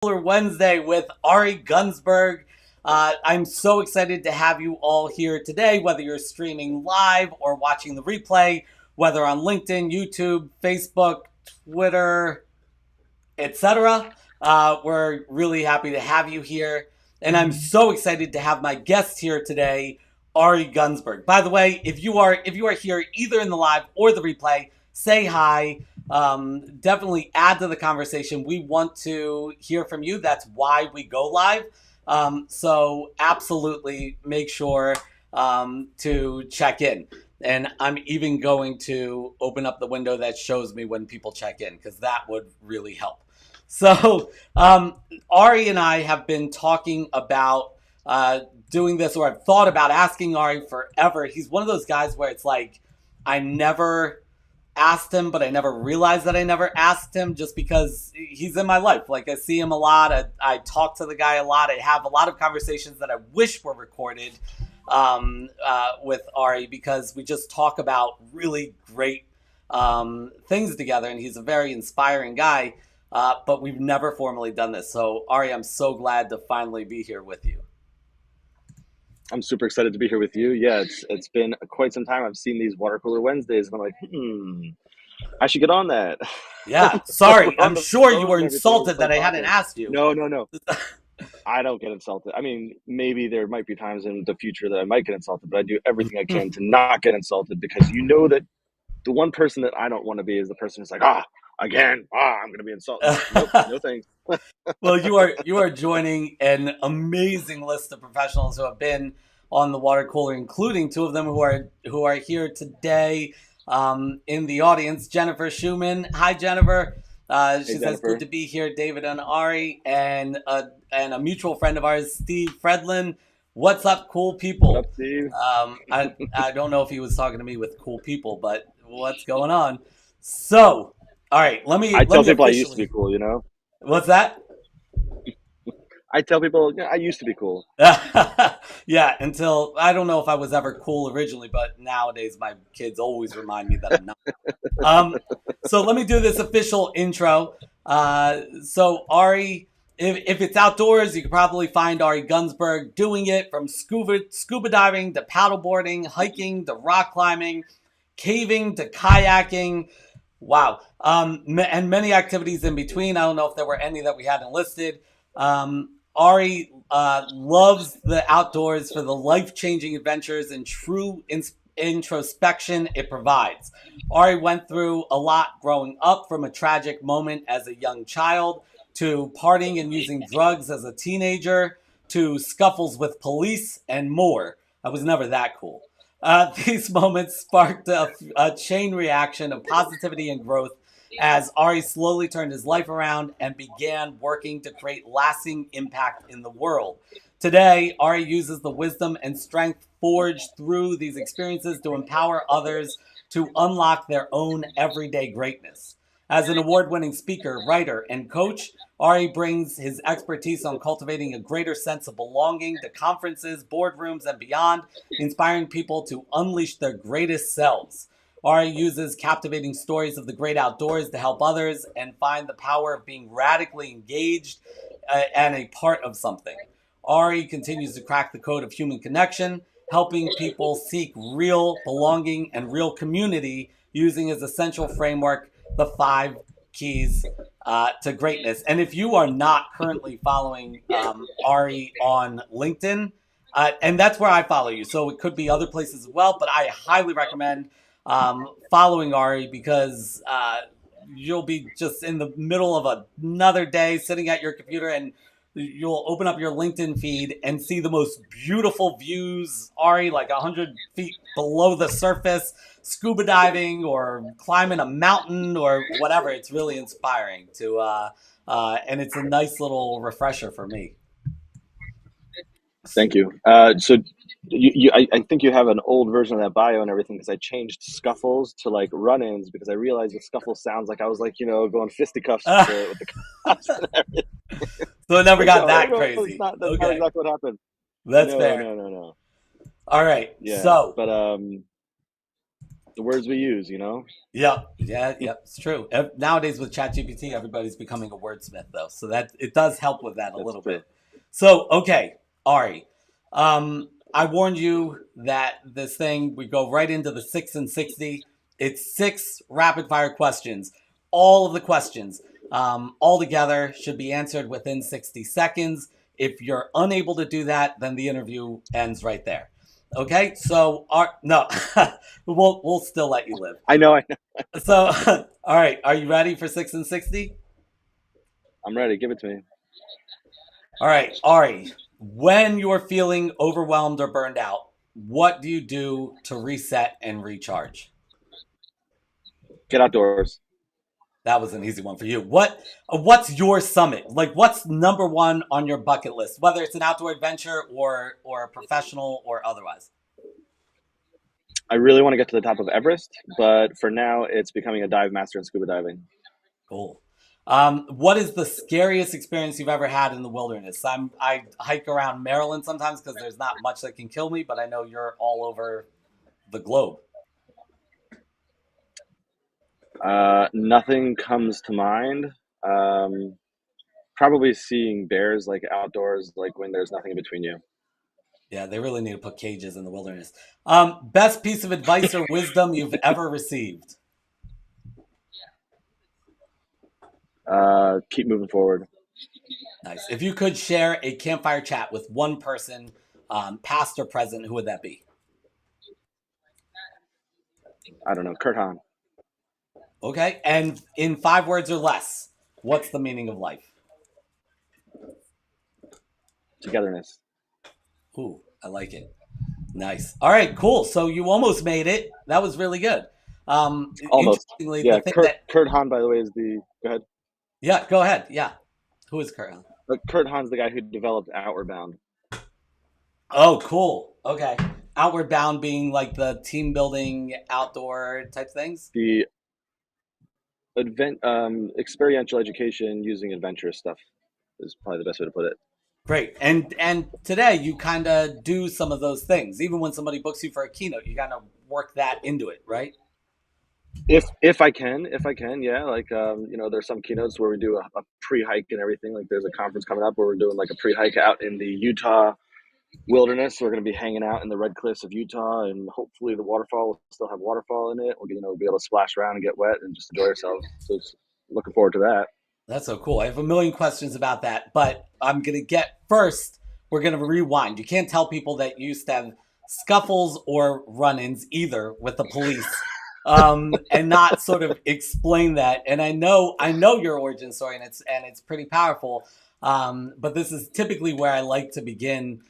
Wednesday with Ari Gunzberg. I'm so excited to have you all here today, whether you're streaming live or watching the replay, whether on LinkedIn, YouTube, Facebook, Twitter, etc. We're really happy to have you here. And I'm so excited to have my guest here today, Ari Gunzberg. By the way, if you are here either in the live or the replay, say hi. Definitely add to the conversation. We want to hear from you. That's why we go live. So absolutely make sure to check in. And I'm even going to open up the window that shows me when people check in, because that would really help. So Ari and I have been talking about doing this, or I've thought about asking Ari forever. He's one of those guys where it's like I never asked him, but I never realized that I never asked him, just because he's in my life. Like, I see him a lot. I talk to the guy a lot. I have a lot of conversations that I wish were recorded with Ari, because we just talk about really great things together, and he's a very inspiring guy. But we've never formally done this. So, Ari, I'm so glad to finally be here with you. I'm super excited to be here with you. Yeah, it's been quite some time. I've seen these water cooler Wednesdays, and I'm like, I should get on that. Yeah, We're sorry. on I'm the sure you phone were and everything, and insulted it's that like I hadn't awesome. asked you. No. I don't get insulted. I mean, maybe there might be times in the future that I might get insulted, but I do everything I can to not get insulted, because you know that the one person that I don't want to be is the person who's like, again, I'm going to be insulted. I'm like, nope, no thanks. Well, you are joining an amazing list of professionals who have been on the water cooler, including two of them who are here today in the audience. Jennifer Schumann, hi Jennifer. She Hey, says good Jennifer. to be here. David and Ari, and a mutual friend of ours, Steve Fredlin. What's up, cool What up, people? Steve? I don't know if he was talking to me with cool people, but what's going on? So, all right, let me I let tell me people I used to be officially. cool, you know? What's that? I tell people, yeah, I used to be cool. Yeah, until I don't know if I was ever cool originally, but nowadays my kids always remind me that I'm not. So let me do this official intro. So Ari, if it's outdoors, you could probably find Ari Gunzberg doing it, from scuba diving to paddleboarding, hiking to rock climbing, caving to kayaking. Wow. And many activities in between. I don't know if there were any that we hadn't listed. Ari loves the outdoors for the life-changing adventures and true introspection it provides. Ari went through a lot growing up, from a tragic moment as a young child to partying and using drugs as a teenager to scuffles with police and more. I was never that cool. These moments sparked a chain reaction of positivity and growth as Ari slowly turned his life around and began working to create lasting impact in the world. Today, Ari uses the wisdom and strength forged through these experiences to empower others to unlock their own everyday greatness. As an award winning speaker, writer, and coach, Ari brings his expertise on cultivating a greater sense of belonging to conferences, boardrooms, and beyond, inspiring people to unleash their greatest selves. Ari uses captivating stories of the great outdoors to help others and find the power of being radically engaged and a part of something. Ari continues to crack the code of human connection, helping people seek real belonging and real community using his essential framework, the five keys to greatness. And if you are not currently following Ari on LinkedIn, and that's where I follow you, so it could be other places as well, but I highly recommend following Ari, because you'll be just in the middle of another day sitting at your computer, and you'll open up your LinkedIn feed and see the most beautiful views. Ari, like 100 feet below the surface, scuba diving or climbing a mountain or whatever. It's really inspiring and it's a nice little refresher for me. Thank you. So I think you have an old version of that bio and everything, because I changed scuffles to like run-ins, because I realized the scuffle sounds like I was like, going fisticuffs with the cops and everything. So it never Like, got no, that no, that's crazy. not Okay, exactly what happened. that's No, fair. no, no, no. All right, Yeah, so but the words we use, you know. Yeah, yeah, yeah. It's true. Nowadays with ChatGPT, everybody's becoming a wordsmith, though, so that it does help with that a That's little true. bit. So, okay, Ari, I warned you that this thing we go right into the 6 and 60. It's six rapid fire questions. All of the questions, all together, should be answered within 60 seconds. If you're unable to do that, then the interview ends right there. Okay, so no, we'll still let you live. I know. I know. So, all right, are you ready for 6 and 60? I'm ready. Give it to me. All right, Ari, when you're feeling overwhelmed or burned out, what do you do to reset and recharge? Get outdoors. That was an easy one for you. What's your summit? Like what's number one on your bucket list, whether it's an outdoor adventure or a professional or otherwise? I really want to get to the top of Everest, but for now, it's becoming a dive master in scuba diving. Cool. What is the scariest experience you've ever had in the wilderness? I hike around Maryland sometimes because there's not much that can kill me, but I know you're all over the globe. Nothing comes to mind. Um, Probably seeing bears like outdoors, like when there's nothing between you. Yeah, they really need to put cages in the wilderness. Best piece of advice or wisdom you've ever received? Keep moving forward. Nice. If you could share a campfire chat with one person, past or present, who would that be? I don't know. Kurt Hahn. Okay. And in 5 words or less, what's the meaning of life? Togetherness. Ooh, I like it. Nice. All right, cool. So you almost made it. That was really good. Almost. Interestingly, the Yeah. thing Kurt that, Kurt Hahn, by the way, is the go ahead. yeah, go ahead. Yeah. Who is Kurt? But Kurt Hahn's the guy who developed Outward Bound. Oh, cool. Okay. Outward Bound being like the team building outdoor type things. The experiential education using adventurous stuff is probably the best way to put it. Great. And today you kind of do some of those things. Even when somebody books you for a keynote, you kind of work that into it, right? If I can, yeah. Like there's some keynotes where we do a pre-hike and everything. Like there's a conference coming up where we're doing like a pre-hike out in the Utah wilderness. We're going to be hanging out in the red cliffs of Utah, and hopefully the waterfall will still have waterfall in it. We'll be able to splash around and get wet and just enjoy ourselves. So it's looking forward to that. That's so cool. I have a million questions about that, but I'm going to get first, we're going to rewind. You can't tell people that you used to have scuffles or run ins either with the police. And not sort of explain that. And I know your origin story, and it's pretty powerful. But this is typically where I like to begin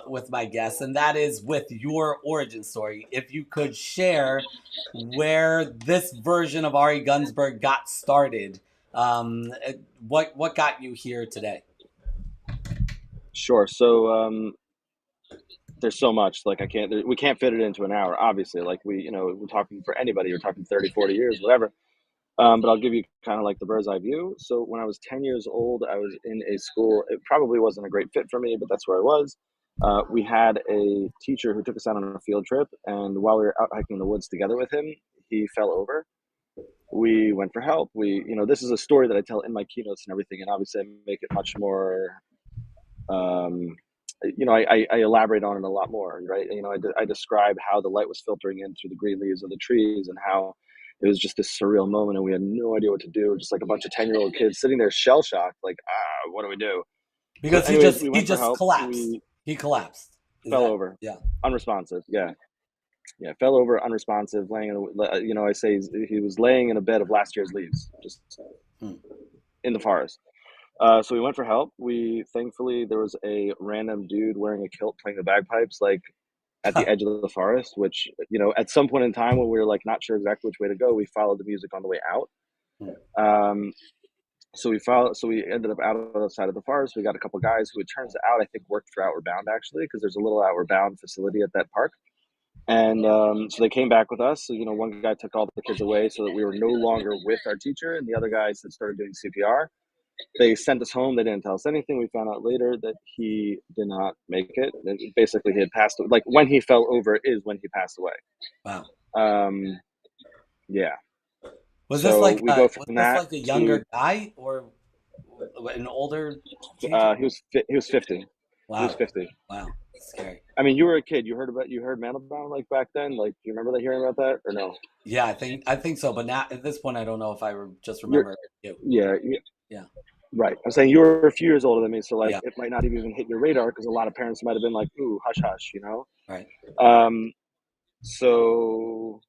with my guests, and that is with your origin story. If you could share where this version of Ari Gunzberg got started, um, what got you here today? Sure. So there's so much. Like we can't fit it into an hour. Obviously, like we're talking for anybody. We're talking 30, 40 years, whatever. But I'll give you kind of like the bird's eye view. So when I was 10 years old, I was in a school. It probably wasn't a great fit for me, but that's where I was. We had a teacher who took us out on a field trip, and while we were out hiking in the woods together with him, he fell over. We went for help. This is a story that I tell in my keynotes and everything, and obviously I make it much more. Um, I elaborate on it a lot more, right? I describe how the light was filtering in through the green leaves of the trees, and how it was just this surreal moment, and we had no idea what to do. Just like a bunch of 10-year-old kids sitting there shell shocked, like, what do we do? So, Because he anyways, just we he went for just help. collapsed. We He collapsed. Is fell that over, yeah? unresponsive. Yeah, yeah, fell over, unresponsive, laying in I say he was laying in a bed of last year's leaves, just Hmm. in the forest. So we went for help. We thankfully there was a random dude wearing a kilt playing the bagpipes, like at the edge of the forest. Which at some point in time when we were like not sure exactly which way to go, we followed the music on the way out. Hmm. Um, So we ended up out of the side of the forest. We got a couple guys who it turns out I think worked for Outward Bound actually, because there's a little Outward Bound facility at that park. And so they came back with us. So one guy took all the kids away so that we were no longer with our teacher, and the other guys had started doing CPR. They sent us home. They didn't tell us anything. We found out later that he did not make it. And basically, he had passed. Like when he fell over is when he passed away. Wow. Um, yeah. So we go Was from this that like a to younger guy or an older teacher? he was 50. He was Wow, 50. wow, scary. I mean, you were a kid. You heard Mandelbaum like back then. Like, do you remember hearing about that or no? Yeah, I think so. But now at this point, I don't know if just You're remember you. yeah, Yeah, right. I'm saying you were a few years older than me, so like yeah, it might not have even hit your radar because a lot of parents might have been like, "Ooh, hush, hush," you know. right. Um, so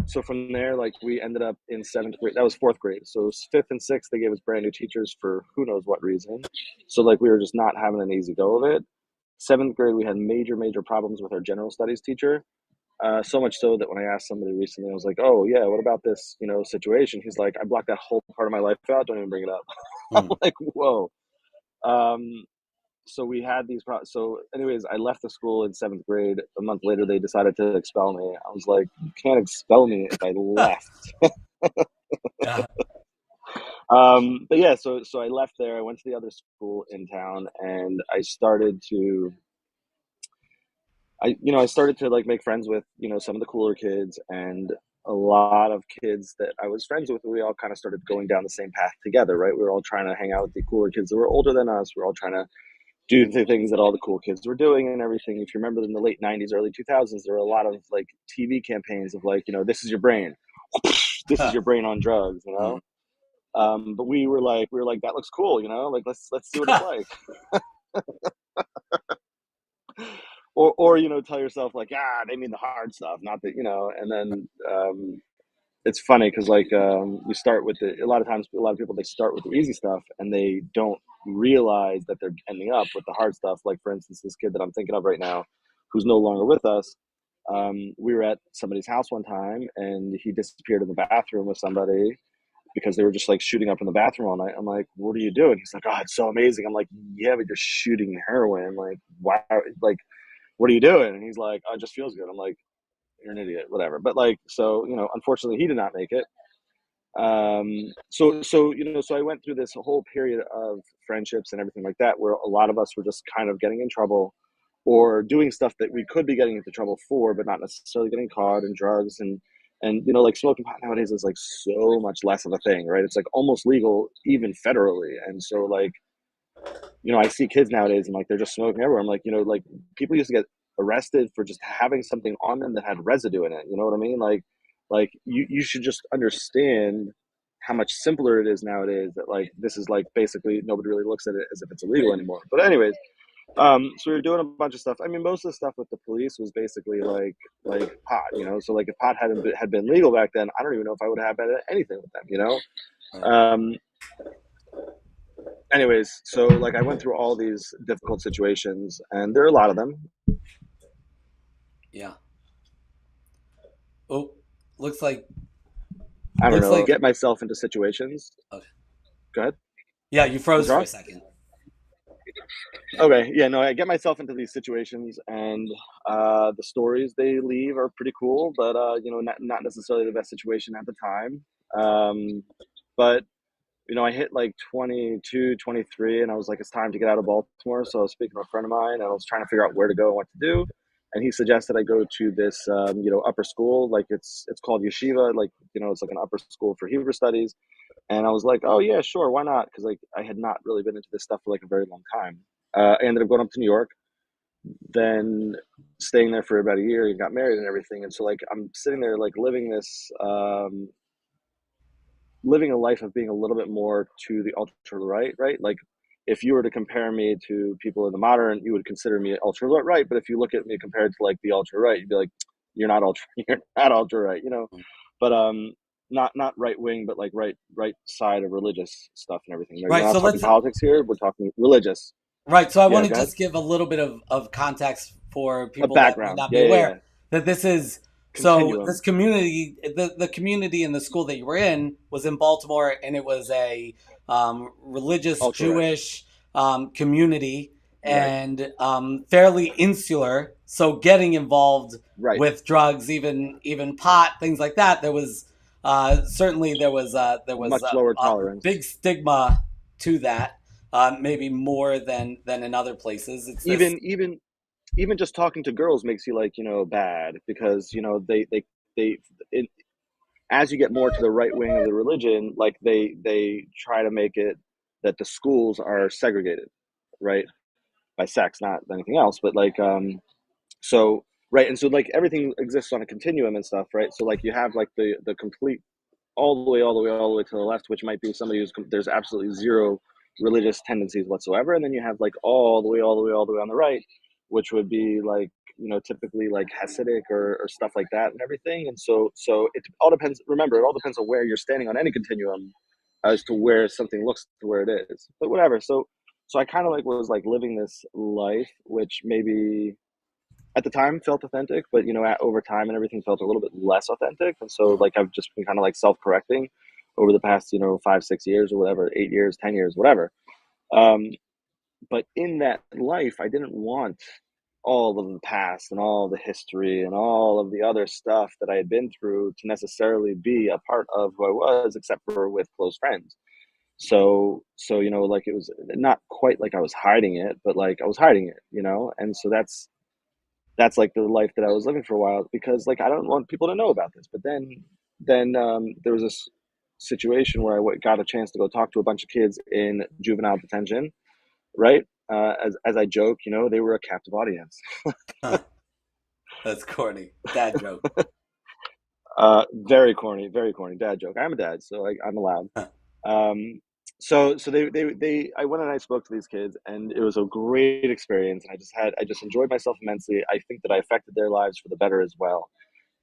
so from there, like we ended up in seventh grade. That was fourth grade. So it was fifth and sixth. They gave us brand new teachers for who knows what reason. So like we were just not having an easy go of it. Seventh grade, we had major problems with our general studies teacher. So much so that when I asked somebody recently, I was like, "Oh yeah, what about this, situation?" He's like, "I blocked that whole part of my life out. Don't even bring it up." Hmm. I'm like, "Whoa." Um, so we had these. So, anyways, I left the school in seventh grade. A month later, they decided to expel me. I was like, "You can't expel me if I left." Yeah. But yeah, so I left there. I went to the other school in town, and I started to like make friends with some of the cooler kids, and a lot of kids that I was friends with. We all kind of started going down the same path together, right? We were all trying to hang out with the cooler kids that were older than us. We were all trying to do the things that all the cool kids were doing and everything. If you remember in the late '90s, early 2000s, there were a lot of like TV campaigns of like, this is your brain, this is your brain on drugs, Hmm. But we were like, that looks cool, like let's see what it's like. Or tell yourself like, they mean the hard stuff, not the, and then it's funny because like you start with a lot of times a lot of people they start with the easy stuff and they don't realize that they're ending up with the hard stuff. Like for instance, this kid that I'm thinking of right now, who's no longer with us. We were at somebody's house one time and he disappeared in the bathroom with somebody because they were just like shooting up in the bathroom all night. I'm like, what are you doing? He's like, oh, it's so amazing. I'm like, yeah, but you're shooting heroin. Like, why? Like, what are you doing? And he's like, oh, it just feels good. I'm like, you're an idiot, whatever. But like, so unfortunately, he did not make it. So I went through this whole period of friendships and everything like that, where a lot of us were just kind of getting in trouble, or doing stuff that we could be getting into trouble for, but not necessarily getting caught in drugs and like smoking pot nowadays is like so much less of a thing, right? It's like almost legal even federally, and so like I see kids nowadays and like they're just smoking everywhere. I'm like, like people used to get arrested for just having something on them that had residue in it. You know what I mean? Like you should just understand how much simpler it is nowadays that like this is like basically nobody really looks at it as if it's illegal anymore. But anyways, so we were doing a bunch of stuff. I mean, most of the stuff with the police was basically like pot, So like if pot had been legal back then, I don't even know if I would have had anything with them. Right. Um, anyways, so like I went through all these difficult situations, and there are a lot of them. Yeah. Oh, looks like I don't looks know, like get myself into situations. okay. Go ahead. Yeah, you What's froze for wrong? a second. Okay, yeah, no, I get myself into these situations, and the stories they leave are pretty cool, but not necessarily the best situation at the time. But I hit like 22, 23, and I was like, it's time to get out of Baltimore. So I was speaking to a friend of mine, and I was trying to figure out where to go and what to do. And he suggested I go to this, upper school. Like it's called yeshiva. Like, it's like an upper school for Hebrew studies. And I was like, oh yeah, sure, why not? Because like I had not really been into this stuff for like a very long time. I ended up going up to New York, then staying there for about a year and got married and everything. And so like I'm sitting there like living a life of being a little bit more to the ultra right, right? Like if you were to compare me to people in the modern, you would consider me ultra right. But if you look at me compared to like the ultra right, you'd be like, you're not ultra, you're not ultra right. But not right wing, but like right side of religious stuff and everything. We're Right. not So talking let's politics here. We're talking religious. right. So I Yeah, want to go ahead. just give a little bit of context for A people that might background. not be Yeah. aware that this is so Continuum. this community, the community in the school that you were in was in Baltimore, and it was a religious Ultra right. Jewish community Right. and fairly insular. So getting involved Right. with drugs, even pot, things like that, certainly there was Much lower a big tolerance. stigma to that, maybe more than in other places. It's this Even just talking to girls makes you like bad because they it, as you get more to the right wing of the religion, like they try to make it that the schools are segregated, right, by sex, not anything else, but like so right, and so like everything exists on a continuum and stuff, right? So like you have like the complete all the way, all the way, all the way to the left, which might be somebody who's there's absolutely zero religious tendencies whatsoever, and then you have like all the way, all the way, all the way on the right, which would be like typically like Hasidic or stuff like that and everything. And so it all depends. Remember, it all depends on where you're standing on any continuum as to where something looks to where it is. But whatever. So I kind of like was like living this life, which maybe at the time felt authentic, but over time and everything felt a little bit less authentic. And so Mhm. like I've just been kind of like self-correcting over the past 5-6 years or whatever, 8 years, 10 years, whatever. um but in that life I didn't want all of the past and all the history and all of the other stuff that I had been through to necessarily be a part of who I was, except for with close friends. So like it was not quite like I was hiding it, but like I was hiding it. And so that's like the life that I was living for a while, because like I don't want people to know about this. But then there was this situation where I got a chance to go talk to a bunch of kids in juvenile detention, right? As I joke, they were a captive audience. Huh. That's corny. Dad joke. Very corny dad joke. I'm a dad, so I'm allowed. Huh. Um, so I went and I spoke to these kids, and it was a great experience. And I just enjoyed myself immensely. I think that I affected their lives for the better as well.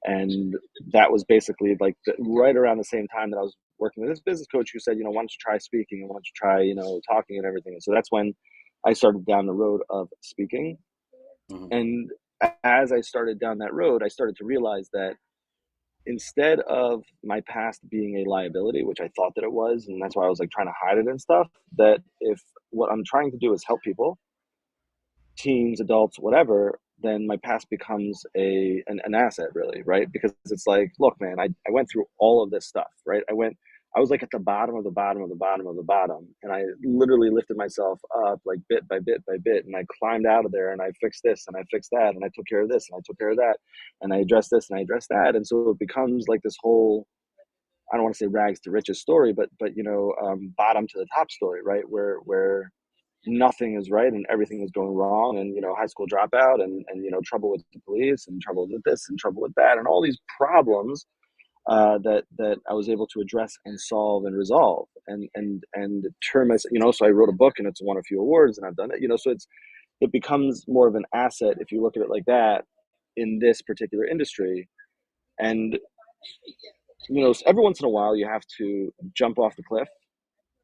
And that was basically like right around the same time that I was working with this business coach who said, why don't you try speaking, and why don't you try, talking and everything. And so that's when I started down the road of speaking. Mhm. And as I started down that road, I started to realize that instead of my past being a liability, which I thought that it was, and that's why I was like trying to hide it and stuff, that if what I'm trying to do is help people, teens, adults, whatever, then my past becomes an asset, really, right? Because it's like, look, man, I went through all of this stuff, right? I was like at the bottom of the bottom of the bottom of the bottom, and I literally lifted myself up like bit by bit by bit, and I climbed out of there, and I fixed this, and I fixed that, and I took care of this, and I took care of that, and I addressed this, and I addressed that, and so it becomes like this whole, I don't want to say rags to riches story, but bottom to the top story, right? Where nothing is right and everything is going wrong, and high school dropout, and trouble with the police, and trouble with this and trouble with that, and all these problems that I was able to address and solve and resolve, and turn my, so I wrote a book, and it's won a few awards, and I've done it, so it becomes more of an asset if you look at it like that in this particular industry. And every once in a while you have to jump off the cliff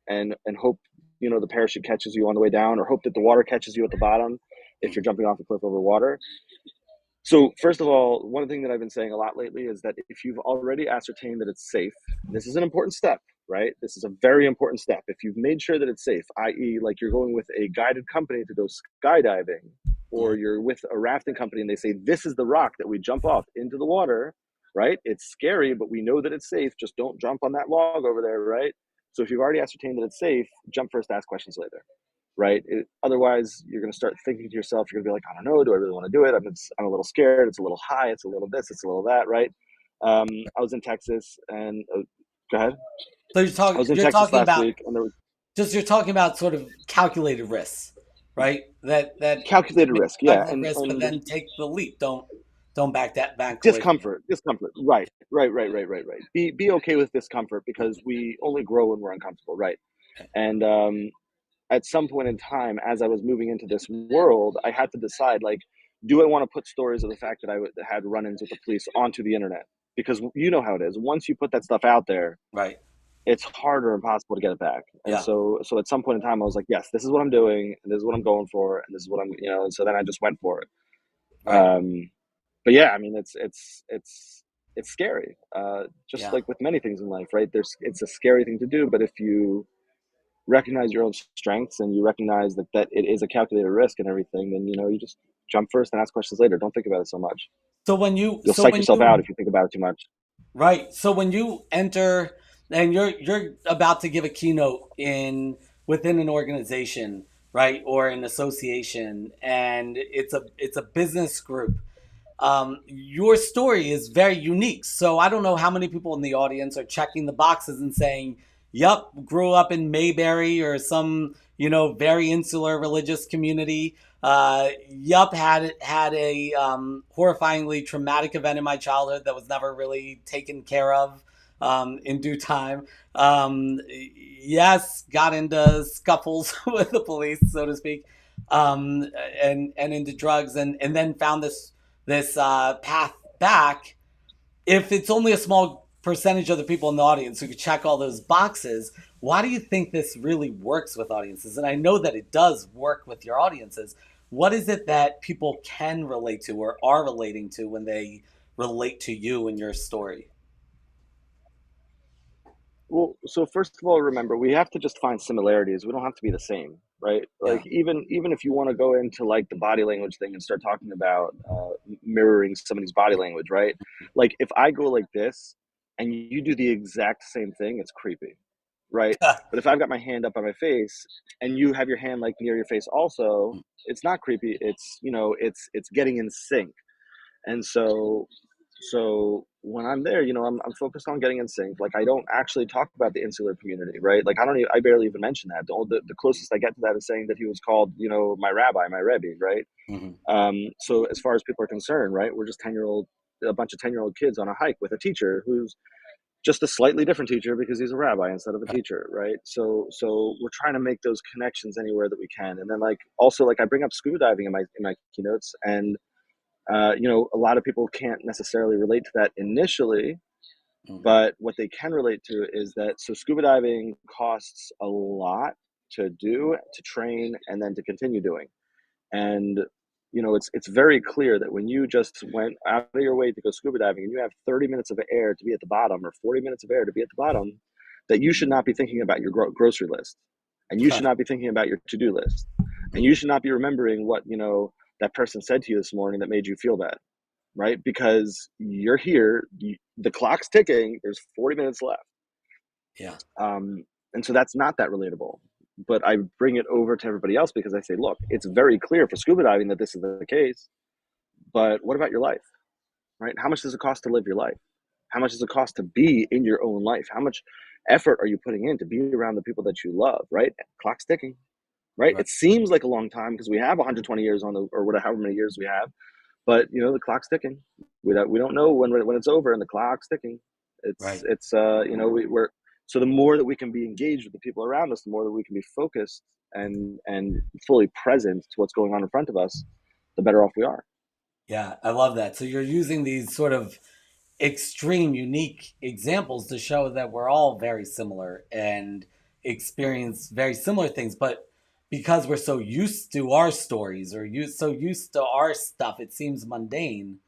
and hope the parachute catches you on the way down, or hope that the water catches you at the bottom if you're jumping off a cliff over water. So first of all, one thing that I've been saying a lot lately is that if you've already ascertained that it's safe, this is an important step, right? This is a very important step. If you've made sure that it's safe, i.e., like you're going with a guided company to go skydiving, or Mhm. you're with a rafting company and they say, this is the rock that we jump off into the water, right? It's scary, but we know that it's safe. Just don't jump on that log over there, right? So if you've already ascertained that it's safe, jump first, ask questions later, right? Otherwise, you're going to start thinking to yourself, you're going to be like, I don't know, do I really want to do it? I'm a little scared. It's a little high. It's a little this. It's a little that, right? I was in Texas, and go ahead. So I was in you're Texas talking last about week, and there was you're talking about sort of calculated risks, right? That calculated make risk, yeah, calculated and risk, but then take the leap. Don't back away from it. discomfort, right. Be okay with discomfort, because we only grow when we're uncomfortable, right? And at some point in time, as I was moving into this world, I had to decide, like, do I want to put stories of the fact that had run-ins with the police onto the internet? Because you know how it is. Once you put that stuff out there, Right. it's hard or impossible to get it back. And Yeah. so at some point in time, I was like, yes, this is what I'm doing, and this is what I'm going for, and this is what and so then I just went for it. Right. Um, but yeah, I mean, it's scary. Just Yeah. like with many things in life, right? It's a scary thing to do, but if you recognize your own strengths, and you recognize that it is a calculated risk and everything, then you just jump first and ask questions later. Don't think about it so much. You'll psych When yourself out you if you think about it too much. right. So when you enter and you're about to give a keynote in within an organization, right, or an association, and it's a business group. your story is very unique. So I don't know how many people in the audience are checking the boxes and saying, "Yup, grew up in Mayberry or some very insular religious community. Yup, had a horrifyingly traumatic event in my childhood that was never really taken care of in due time. Yes, got into scuffles with the police, so to speak, um, and into drugs, and then found this path back. If it's only a small percentage of the people in the audience who could check all those boxes, why do you think this really works with audiences? And I know that it does work with your audiences. What is it that people can relate to or are relating to when they relate to you and your story? Well, so first of all, remember we have to just find similarities. We don't have to be the same, right? Yeah. Like even if you want to go into like the body language thing and start talking about mirroring somebody's body language, right? Like if I go like this and you do the exact same thing, it's creepy, right? But if I've got my hand up on my face and you have your hand like near your face also, it's not creepy. It's it's getting in sync. And so when I'm there, I'm focused on getting in sync. Like I don't actually talk about the insular community, right? Like I barely even mention that. The closest I get to that is saying that he was called, my rabbi, my rebbe, right? Mhm. So as far as people are concerned, right, we're just a bunch of 10-year-old kids on a hike with a teacher who's just a slightly different teacher because he's a rabbi instead of a Right. teacher, right? So we're trying to make those connections anywhere that we can. And then like also like I bring up scuba diving in my keynotes, and a lot of people can't necessarily relate to that initially, Mhm. but what they can relate to is that so scuba diving costs a lot to do, to train, and then to continue doing. And it's very clear that when you just went out of your way to go scuba diving and you have 30 minutes of air to be at the bottom or 40 minutes of air to be at the bottom, that you should not be thinking about your grocery list, and you should not be thinking about your to-do list, and you should not be remembering what that person said to you this morning that made you feel bad, right? Because you're here, the clock's ticking, there's 40 minutes left. Yeah. And so that's not that relatable. But I bring it over to everybody else because I say, look, it's very clear for scuba diving that this is the case. But what about your life, right? How much does it cost to live your life? How much does it cost to be in your own life? How much effort are you putting in to be around the people that you love, right? Clock's ticking, right? Right. It seems like a long time because we have 120 years on the, or whatever, however many years we have. But the clock's ticking. We don't know when it's over, and the clock's ticking. It's Right. it's we're so the more that we can be engaged with the people around us, the more that we can be focused and fully present to what's going on in front of us, the better off we are. Yeah, I love that. So you're using these sort of extreme, unique examples to show that we're all very similar and experience very similar things. But because we're so used to our stories or so used to our stuff, it seems mundane.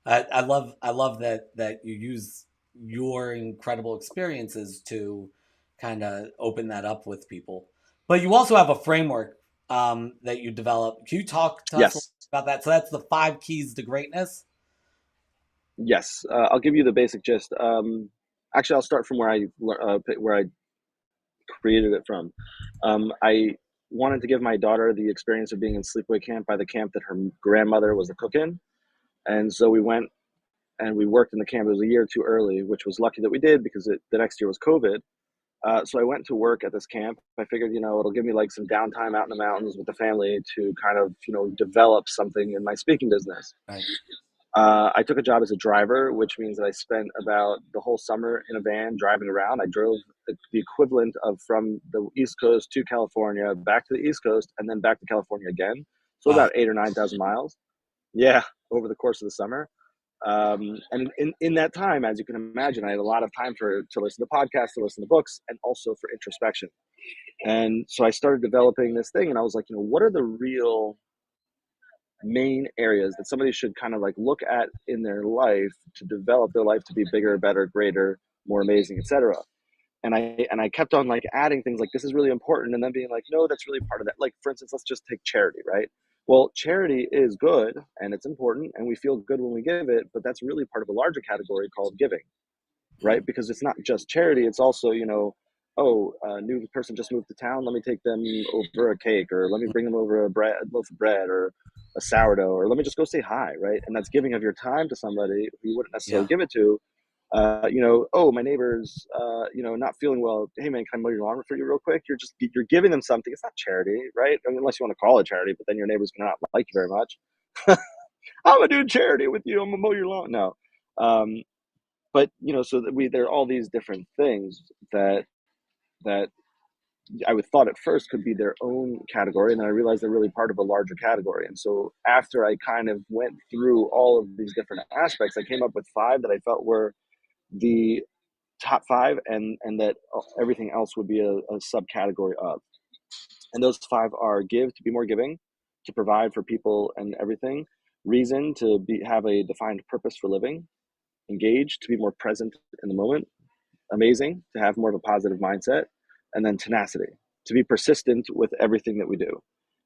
I love that you use your incredible experiences to kind of open that up with people. But you also have a framework that you develop. Can you talk to us a little Yes, about that? So that's the 5 keys to greatness. yes. I'll give you the basic gist. Actually, I'll start from where I created it from. I wanted to give my daughter the experience of being in sleepaway camp by the camp that her grandmother was a cook in. And so we went and we worked in the camp. It was a year too early, which was lucky that we did because the next year was COVID. So I went to work at this camp. I figured, it'll give me like some downtime out in the mountains with the family to kind of, develop something in my speaking business. Right. I took a job as a driver, which means that I spent about the whole summer in a van driving around. I drove the equivalent of from the East Coast to California, back to the East Coast, and then back to California again. So Wow. about 8 or 9 thousand miles. Yeah, over the course of the summer. And in that time, as you can imagine, I had a lot of time to listen to podcasts, to listen to books, and also for introspection. And so I started developing this thing, and I was like, what are the real main areas that somebody should kind of like look at in their life to develop their life to be bigger, better, greater, more amazing, etc. And I kept on like adding things like this is really important, and then being like, no, that's really part of that. Like for instance, let's just take charity, right? Well, charity is good and it's important, and we feel good when we give it, but that's really part of a larger category called giving, right? Mm. Because it's not just charity; it's also oh, a new person just moved to town. Let me take them over a cake, or let me bring them over a loaf of bread, or a sourdough, or let me just go say hi, right? And that's giving of your time to somebody who you wouldn't necessarily Yeah. give it to. Oh, my neighbor's, not feeling well. Hey man, can I mow your lawn for you real quick? You're giving them something. It's not charity, right? I mean, unless you want to call it charity, but then your neighbor's gonna not like you very much. I'm gonna do charity with you. I'm gonna mow your lawn. No, um, but so that there are all these different things that I would thought at first could be their own category, and then I realized they're really part of a larger category. And so after I kind of went through all of these different aspects, I came up with five that I felt were the top five, and that everything else would be a subcategory of. And those five are: give, to be more giving, to provide for people and everything; reason, to have a defined purpose for living; engage, to be more present in the moment; amazing, to have more of a positive mindset; and then tenacity, to be persistent with everything that we do.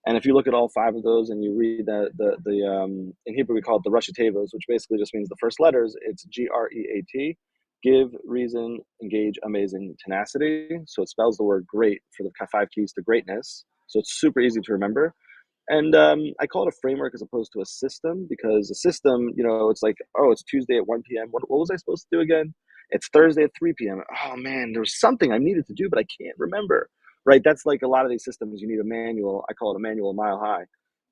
And if you look at all five of those and you read the in Hebrew we call it the Rashi Tevos, which basically just means the first letters. It's GREAT: give, reason, engage, amazing, tenacity. So it spells the word great for the five keys to greatness. So it's super easy to remember. And I call it a framework as opposed to a system, because a system, it's like, oh, it's Tuesday at 1 p.m. What was I supposed to do again? It's Thursday at 3 p.m. Oh man, there was something I needed to do, but I can't remember. Right? That's like a lot of these systems. You need a manual. I call it a manual a mile high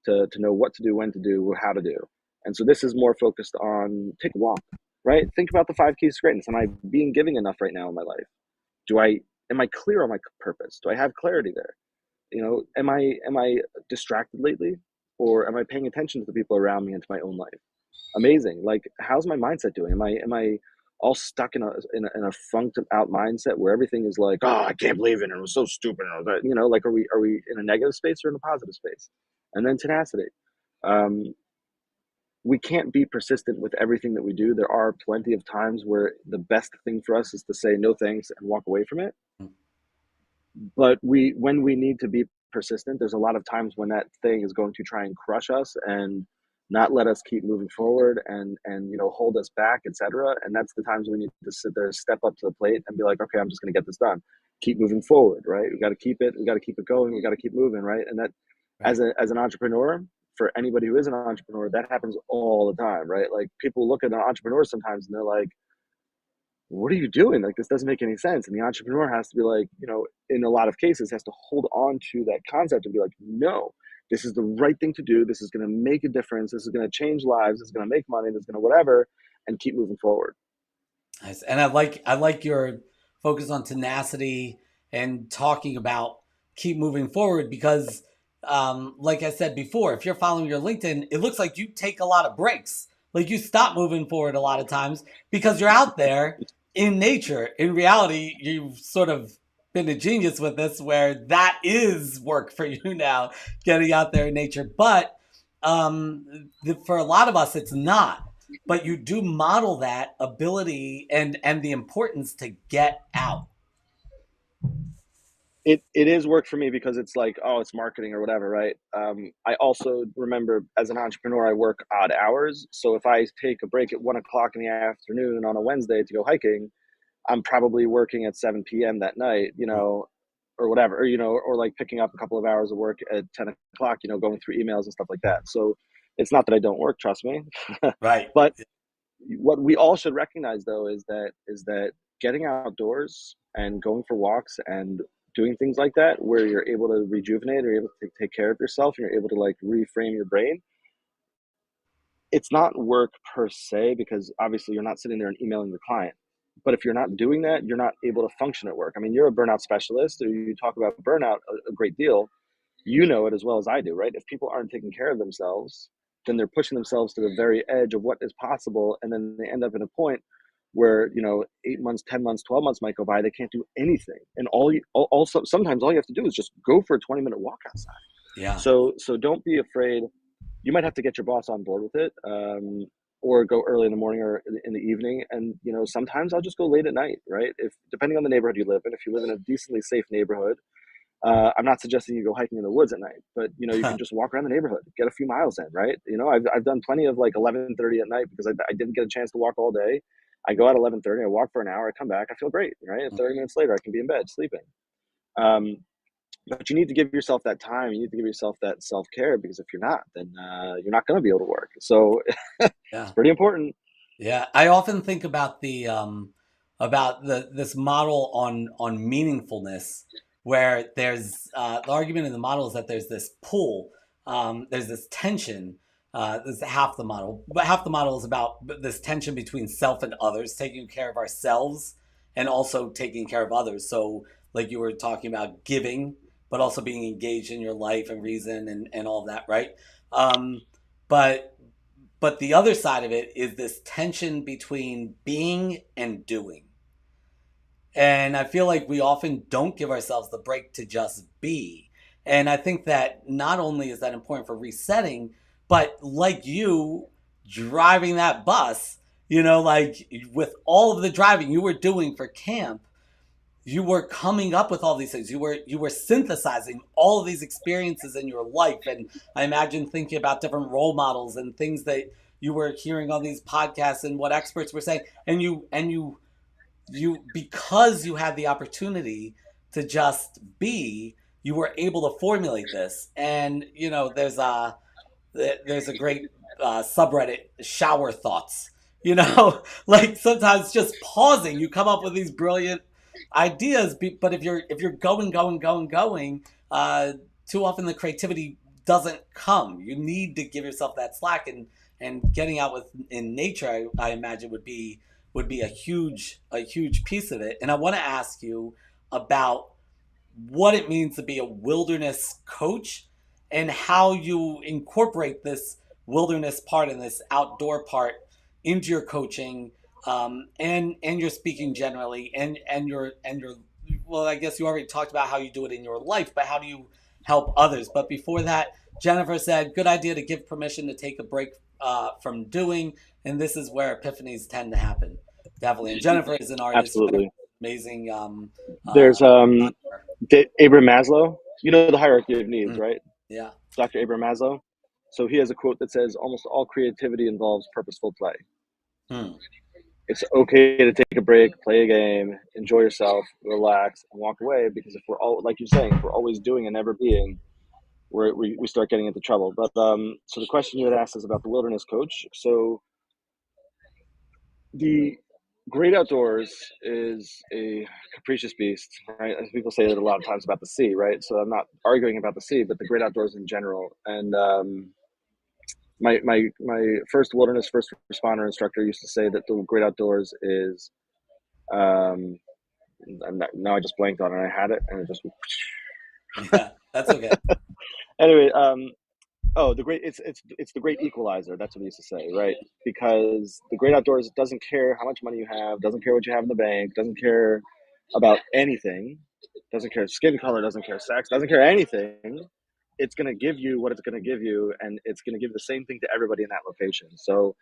to know what to do, when to do, how to do. And so this is more focused on take a walk, right? Think about the five keys to greatness. Am I being giving enough right now in my life? Do I am I clear on my purpose? Do I have clarity there? Am I distracted lately, or am I paying attention to the people around me and to my own life? Amazing. Like, how's my mindset doing? Am I all stuck in a funked out mindset where everything is like, oh, I can't believe it, and it was so stupid, or that, like, are we in a negative space or in a positive space? And then tenacity. um we can't be persistent with everything that we do. There are plenty of times where the best thing for us is to say no thanks and walk away from it. But when we need to be persistent, there's a lot of times when that thing is going to try and crush us and not let us keep moving forward, and hold us back, etc. And that's the times we need to sit there, step up to the plate, and be like, okay, I'm just going to get this done, keep moving forward, right? We got to keep it going, we got to keep moving, right? And that, Right. as an entrepreneur, for anybody who is an entrepreneur, that happens all the time, right? Like, people look at an entrepreneur sometimes and they're like, what are you doing? Like, this doesn't make any sense. And the entrepreneur has to be like, in a lot of cases, has to hold on to that concept and be like, no, this is the right thing to do. This is going to make a difference. This is going to change lives. This is going to make money. This is going to whatever, and keep moving forward. Nice. And I like your focus on tenacity and talking about keep moving forward because like I said before, if you're following your LinkedIn, it looks like you take a lot of breaks. Like you stop moving forward a lot of times because you're out there in nature. In reality, you've sort of been a genius with this where that is work for you now, getting out there in nature. But for a lot of us, it's not, but you do model that ability and the importance to get out. It is work for me because it's like, oh, it's marketing or whatever, right? I also remember, as an entrepreneur, I work odd hours. So if I take a break at 1 o'clock in the afternoon on a Wednesday to go hiking, I'm probably working at 7 p.m. that night, or whatever, or like picking up a couple of hours of work at 10 o'clock, going through emails and stuff like that. So it's not that I don't work, trust me. Right. But what we all should recognize, though, is that getting outdoors and going for walks and doing things like that, where you're able to rejuvenate, or you're able to take care of yourself, and you're able to like reframe your brain, it's not work per se, because obviously you're not sitting there and emailing the client. But if you're not doing that, you're not able to function at work. I mean, you're a burnout specialist, or you talk about burnout a great deal. You know it as well as I do, right? If people aren't taking care of themselves, then they're pushing themselves to the very edge of what is possible. And then they end up in a point where, 8 months, 10 months, 12 months might go by. They can't do anything. And also, sometimes all you have to do is just go for a 20-minute walk outside. Yeah. So don't be afraid. You might have to get your boss on board with it, or go early in the morning or in the evening. And sometimes I'll just go late at night, right? If depending on the neighborhood you live in. If you live in a decently safe neighborhood, I'm not suggesting you go hiking in the woods at night, but you can just walk around the neighborhood, get a few miles in, right? I've done plenty of like 11:30 at night because I didn't get a chance to walk all day. I go at 11:30, I walk for an hour, I come back, I feel great, right? And 30 minutes later, I can be in bed sleeping. Um, But you need to give yourself that time. You need to give yourself that self care, because if you're not, then you're not going to be able to work. So it's Yeah. pretty important. Yeah, I often think about the this model on meaningfulness, where there's the argument in the model is that there's this pull, there's this tension. This is half the model, but half the model is about this tension between self and others, taking care of ourselves and also taking care of others. So, like you were talking about giving, but also being engaged in your life and reason and all of that, right? Um, but the other side of it is this tension between being and doing. And I feel like we often don't give ourselves the break to just be. And I think that not only is that important for resetting, but like you driving that bus, like with all of the driving you were doing for camp, you were coming up with all these things. You were synthesizing all of these experiences in your life, and I imagine thinking about different role models and things that you were hearing on these podcasts and what experts were saying, and you because you had the opportunity to just be, you were able to formulate this. And there's a great subreddit, shower thoughts. Like sometimes just pausing, you come up with these brilliant ideas. But if you're going, too often the creativity doesn't come. You need to give yourself that slack, and getting out in nature, I imagine would be a huge piece of it. And I want to ask you about what it means to be a wilderness coach and how you incorporate this wilderness part and this outdoor part into your coaching, and your speaking generally, and your well, I guess you already talked about how you do it in your life, but how do you help others? But before that, Jennifer said, good idea to give permission to take a break from doing, and this is where epiphanies tend to happen. Definitely. And Jennifer is an artist. You met Absolutely. an amazing There's mentor. Abraham Maslow. You know the hierarchy of needs, Mm, right? yeah. Dr. Abraham Maslow. So he has a quote that says, "Almost all creativity involves purposeful play." Hmm. It's okay to take a break, play a game, enjoy yourself, relax, and walk away. Because if we're all, like you're saying, if we're always doing and never being, we start getting into trouble. But so the question you had asked is about the wilderness coach. So the great outdoors is a capricious beast, right? As people say that a lot of times about the sea, right? So I'm not arguing about the sea, but the great outdoors in general. And my first responder instructor used to say that the great outdoors is um, now I just blanked on it. I had it and it just Yeah. That's okay. anyway. Oh, it's the great equalizer. That's what he used to say, right? Because the great outdoors doesn't care how much money you have, doesn't care what you have in the bank, doesn't care about anything, doesn't care skin color, doesn't care sex, doesn't care anything. It's going to give you what it's going to give you, and it's going to give the same thing to everybody in that location. So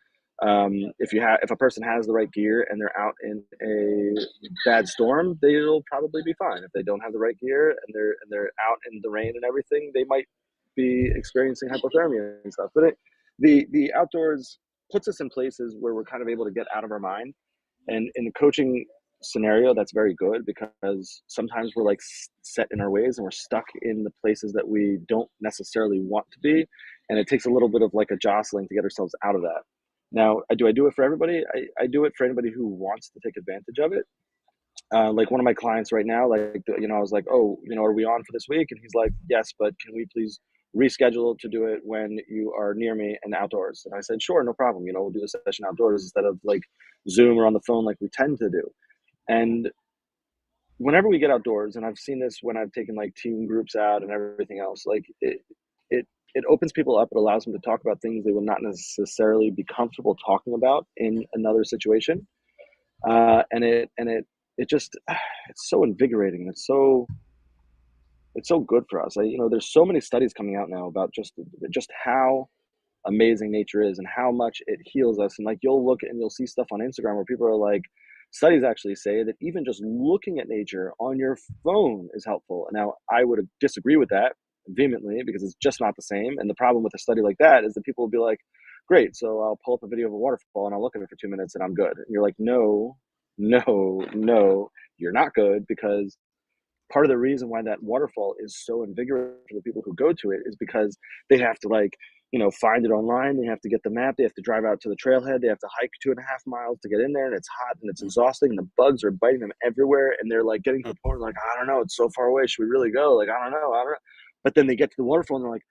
if a person has the right gear and they're out in a bad storm, they'll probably be fine. If they don't have the right gear and they're out in the rain and everything, they might be experiencing hypothermia and stuff. But the outdoors puts us in places where we're kind of able to get out of our mind. And in the coaching scenario, that's very good, because sometimes we're like set in our ways and we're stuck in the places that we don't necessarily want to be. And it takes a little bit of like a jostling to get ourselves out of that. Now, I do it for everybody. I do it for anybody who wants to take advantage of it. Like one of my clients right now, like, I was like, oh, are we on for this week? And he's like, yes, but can we please reschedule to do it when you are near me and outdoors? And I said, sure, no problem. We'll do the session outdoors instead of like Zoom or on the phone like we tend to do. And whenever we get outdoors, and I've seen this when I've taken like team groups out and everything else, like it it opens people up. It allows them to talk about things they would not necessarily be comfortable talking about in another situation. And it just it's so invigorating. It's so good for us. There's so many studies coming out now about just how amazing nature is and how much it heals us. And like you'll look and you'll see stuff on Instagram where people are like, studies actually say that even just looking at nature on your phone is helpful. Now, I would disagree with that vehemently, because it's just not the same. And the problem with a study like that is that people will be like, great, so I'll pull up a video of a waterfall and I'll look at it for 2 minutes and I'm good. And you're like, no, no, no, you're not good, because part of the reason why that waterfall is so invigorating for the people who go to it is because they have to like, find it online. They have to get the map. They have to drive out to the trailhead. They have to hike 2.5 miles to get in there, and it's hot and it's exhausting. And the bugs are biting them everywhere, and they're like getting to the point where like, I don't know, it's so far away. Should we really go? Like, I don't know. But then they get to the waterfall and they're like,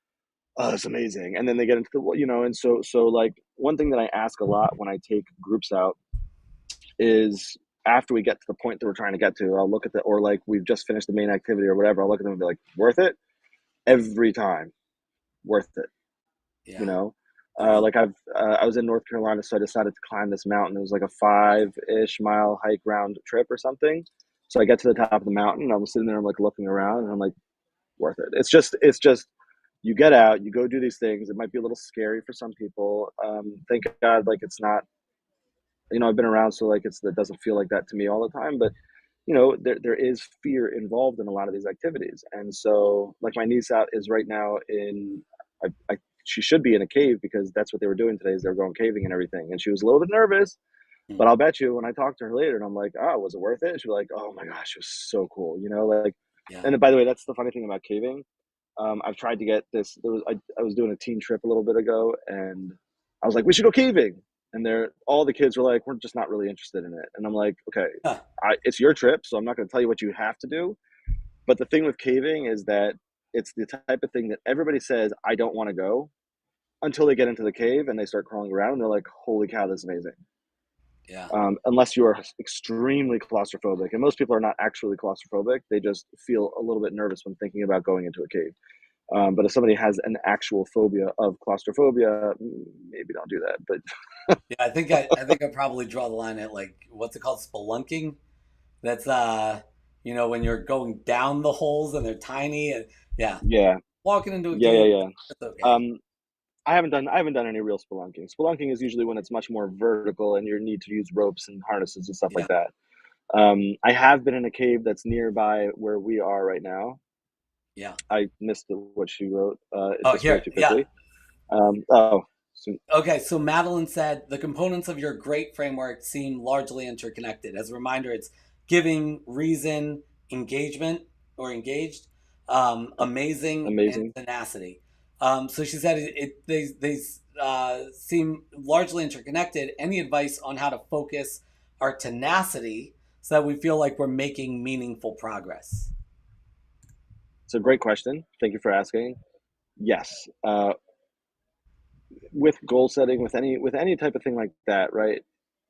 oh, it's amazing. And then they get into the, and so like one thing that I ask a lot when I take groups out is after we get to the point that we're trying to get to, I'll look at or like we've just finished the main activity or whatever. I'll look at them and be like, worth it every time, worth it. You Yeah. know, like I was in North Carolina, so I decided to climb this mountain. It was like a 5-ish mile hike round trip or something. So I get to the top of the mountain and I'm sitting there, I'm like looking around and I'm like, worth it. It's just you get out, you go do these things. It might be a little scary for some people. Thank God, like it's not, I've been around, so like it doesn't feel like that to me all the time. But there is fear involved in a lot of these activities, and so like my niece out is right now in, she should be in a cave because that's what they were doing today. Is they were going caving and everything, and she was a little bit nervous. But I'll bet you when I talk to her later and I'm like, oh, was it worth it? She'll be like, oh my gosh, it was so cool. Like, Yeah. and then, by the way, that's the funny thing about caving. I've tried to get this. I was doing a teen trip a little bit ago, and I was like, we should go caving. And all the kids were like, we're just not really interested in it. And I'm like, okay, Huh. it's your trip, so I'm not going to tell you what you have to do. But the thing with caving is that it's the type of thing that everybody says, I don't want to go until they get into the cave and they start crawling around. And they're like, holy cow, this is amazing. Yeah. Unless you are extremely claustrophobic. And most people are not actually claustrophobic. They just feel a little bit nervous when thinking about going into a cave. But if somebody has an actual phobia of claustrophobia, maybe don't do that. But Yeah. I think I probably draw the line at like what's it called, spelunking. That's when you're going down the holes and they're tiny and yeah, yeah, walking into a yeah, yeah, cave, yeah. that's okay. Um, I haven't done any real spelunking. Spelunking is usually when it's much more vertical and you need to use ropes and harnesses and stuff Yeah. like that. I have been in a cave that's nearby where we are right now. Yeah. I missed what she wrote Oh, just way here. too Yeah. quickly. Oh, so, Okay, so Madeline said the components of your great framework seem largely interconnected. As a reminder, it's giving, reason, engagement or engaged, amazing, and amazing. tenacity. So she said they seem largely interconnected. Any advice on how to focus our tenacity so that we feel like we're making meaningful progress? It's a great question. Thank you for asking. Yes, with goal setting, with any type of thing like that, right?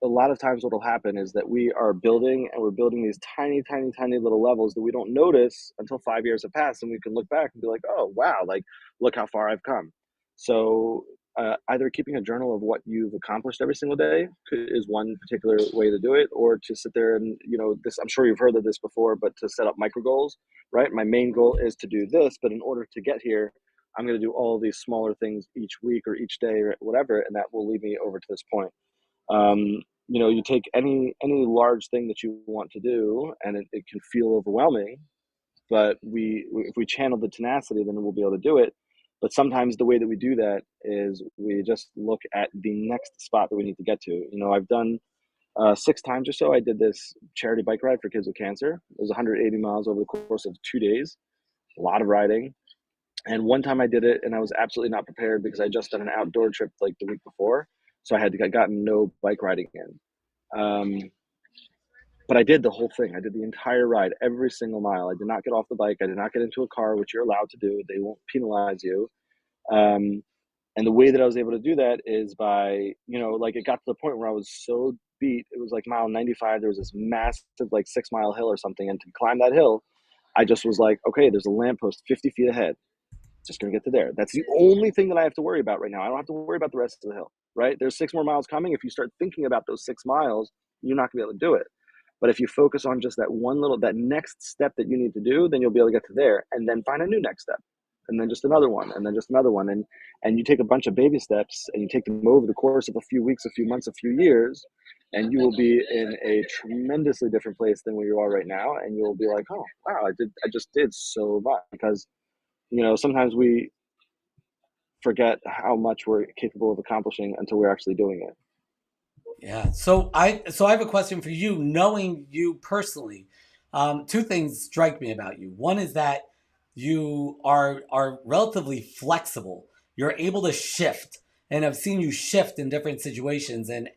A lot of times, what will happen is that we are building, and we're building these tiny, tiny, tiny little levels that we don't notice until 5 years have passed, and we can look back and be like, "Oh, wow! Like, look how far I've come." So, either keeping a journal of what you've accomplished every single day is one particular way to do it, or to sit there and this. I'm sure you've heard of this before, but to set up micro goals, right? My main goal is to do this, but in order to get here, I'm going to do all these smaller things each week or each day or whatever, and that will lead me over to this point. Um, you take any large thing that you want to do, and it can feel overwhelming. But if we channel the tenacity, then we'll be able to do it. But sometimes the way that we do that is we just look at the next spot that we need to get to. I've done 6 times or so. I did this charity bike ride for kids with cancer. It was 180 miles over the course of 2 days. A lot of riding. And one time I did it and I was absolutely not prepared because I just done an outdoor trip like the week before. So I gotten no bike riding in. But I did the whole thing. I did the entire ride, every single mile. I did not get off the bike. I did not get into a car, which you're allowed to do. They won't penalize you. Um, and the way that I was able to do that is by, like it got to the point where I was so beat. It was like mile 95. There was this massive, like 6 mile hill or something. And to climb that hill, I just was like, okay, there's a lamppost 50 feet ahead. Just going to get to there. That's the only thing that I have to worry about right now. I don't have to worry about the rest of the hill, right? There's 6 more miles coming. If you start thinking about those 6 miles, you're not going to be able to do it. But if you focus on just that next step that you need to do, then you'll be able to get to there and then find a new next step. And then just another one, and then just another one. And you take a bunch of baby steps and you take them over the course of a few weeks, a few months, a few years, and you will be in a tremendously different place than where you are right now. And you'll be like, oh, wow, I just did so much. Because sometimes we forget how much we're capable of accomplishing until we're actually doing it. Yeah. So I have a question for you. Knowing you personally, Two things strike me about you. One is that you are relatively flexible. You're able to shift, and I've seen you shift in different situations, and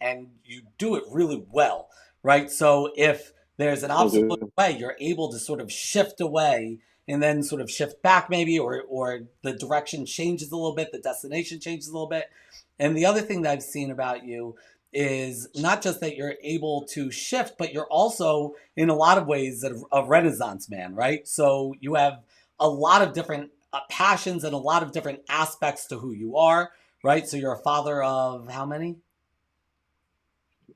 you do it really well, right? So if there's an Thank obstacle in you. the way, you're able to sort of shift away and then sort of shift back maybe, or the direction changes a little bit, the destination changes a little bit. And the other thing that I've seen about you is not just that you're able to shift, but you're also in a lot of ways a renaissance man, right? So you have a lot of different passions and a lot of different aspects to who you are, right? So you're a father of how many?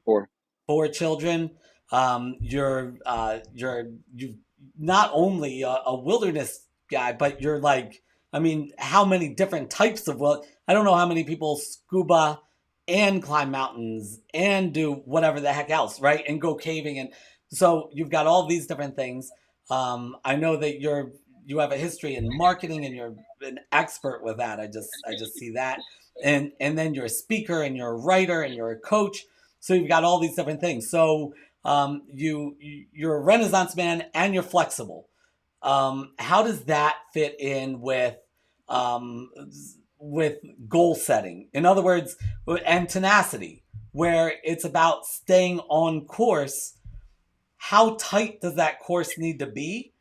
Or Four children. You've not only a wilderness guy, but you're like, I mean, how many different types of, well, I don't know how many people scuba and climb mountains and do whatever the heck else, right? And go caving, and so you've got all these different things. I know that you have a history in marketing and you're an expert with that. I just see that, and then you're a speaker and you're a writer and you're a coach, so you've got all these different things. So you're a Renaissance man and you're flexible. How does that fit in um, with goal setting? In other words, and tenacity, where it's about staying on course. How tight does that course need to be,